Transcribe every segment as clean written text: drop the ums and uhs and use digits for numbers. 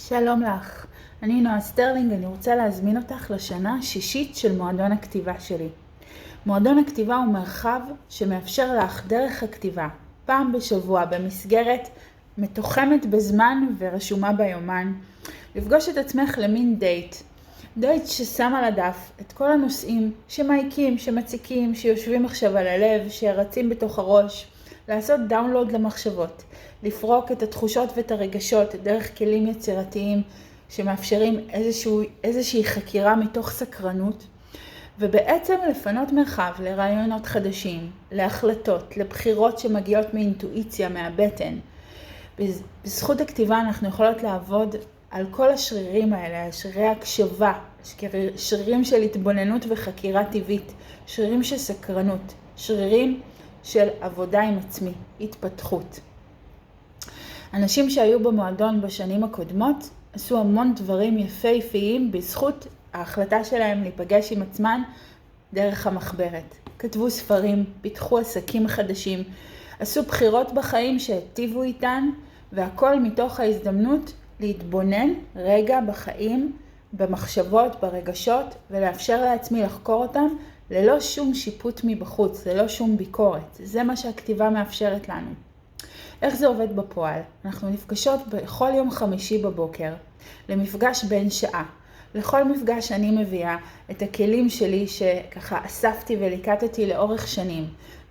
שלום לך, אני נועה סטרלינג, אני רוצה להזמין אותך לשנה השישית של מועדון הכתיבה שלי. מועדון הכתיבה הוא מרחב שמאפשר לך דרך הכתיבה, פעם בשבוע במסגרת מתוחמת בזמן ורשומה ביומן, לפגוש את עצמך למין דייט ששם על הדף את כל הנושאים שמעיקים, שמציקים, שיושבים עכשיו על הלב, שרצים בתוך הראש, לעשות דאונלוד למחשבות, לפרוק את התחושות ואת הרגשות דרך כלים יצירתיים שמאפשרים איזושהי חקירה מתוך סקרנות, ובעצם לפנות מרחב לרעיונות חדשים, להחלטות, לבחירות שמגיעות מאינטואיציה, מהבטן. בזכות הכתיבה אנחנו יכולות לעבוד על כל השרירים האלה, שרירי הקשבה, שרירים של התבוננות וחקירה טבעית, שרירים של סקרנות, שרירים של עבודה עם עצמי, התפתחות. אנשים שהיו במועדון בשנים הקודמות עשו המון דברים יפהפיים בזכות ההחלטה שלהם להיפגש עם עצמן דרך המחברת. כתבו ספרים, פיתחו עסקים חדשים, עשו בחירות בחיים שהטיבו איתן, והכל מתוך ההזדמנות להתבונן רגע בחיים, במחשבות, ברגשות, ולאפשר לעצמי לחקור אותם ללא שום שיפוט מבחוץ, ללא שום ביקורת. זה מה שהכתיבה מאפשרת לנו. איך זה עובד בפועל? אנחנו נפגשות בכל יום חמישי בבוקר למפגש בין שעה. לכל מפגש אני מביאה את הכלים שלי שככה אספתי וליקטתי לאורך שנים.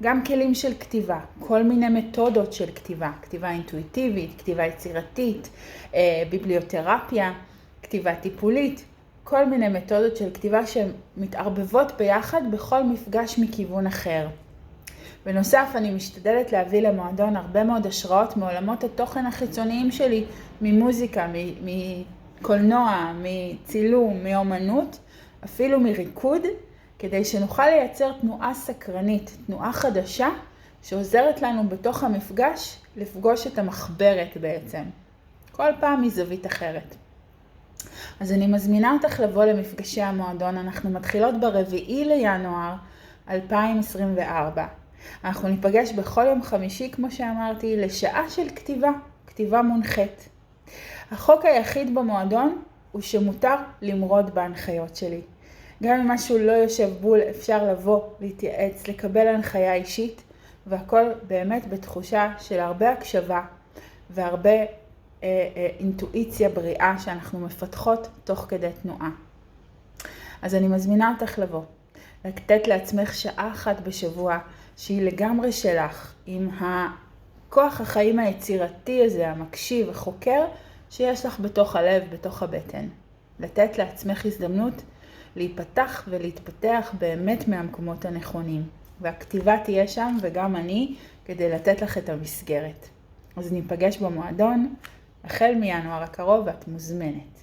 גם כלים של כתיבה, כל מיני מתודות של כתיבה, כתיבה אינטואיטיבית, כתיבה יצירתית, ביבליותרפיה, כתיבה טיפולית, כל מיני מתודות של כתיבה שמתערבבות ביחד בכל מפגש מכיוון אחר. בנוסף, אני משתדלת להביא למועדון הרבה מאוד השראות מעולמות התוכן החיצוניים שלי, ממוזיקה, מקולנוע, מצילום, מאומנות, אפילו מריקוד, כדי שנוכל לייצר תנועה סקרנית, תנועה חדשה, שעוזרת לנו בתוך המפגש לפגוש את המחברת בעצם. כל פעם מזווית אחרת. אז אני מזמינה אותך לבוא למפגשי המועדון. אנחנו מתחילות ב4 לינואר 2024. אנחנו ניפגש בכל יום חמישי, כמו שאמרתי, לשעה של כתיבה מונחית. החוק היחיד במועדון הוא שמותר למרוד בהנחיות שלי. גם אם משהו לא יושב בול, אפשר לבוא, להתייעץ, לקבל הנחיה אישית, והכל באמת בתחושה של הרבה הקשבה והרבה אינטואיציה בריאה שאנחנו מפתחות תוך כדי תנועה. אז אני מזמינה אותך לבוא, לתת לעצמך שעה אחת בשבוע שהיא לגמרי שלך, עם הכוח החיים היצירתי הזה, המקשיב, החוקר, שיש לך בתוך הלב, בתוך הבטן. לתת לעצמך הזדמנות להיפתח ולהתפתח באמת מהמקומות הנכונים. והכתיבה תהיה שם וגם אני כדי לתת לך את המסגרת. אז ניפגש במועדון החל מינואר הקרוב ואת מוזמנת.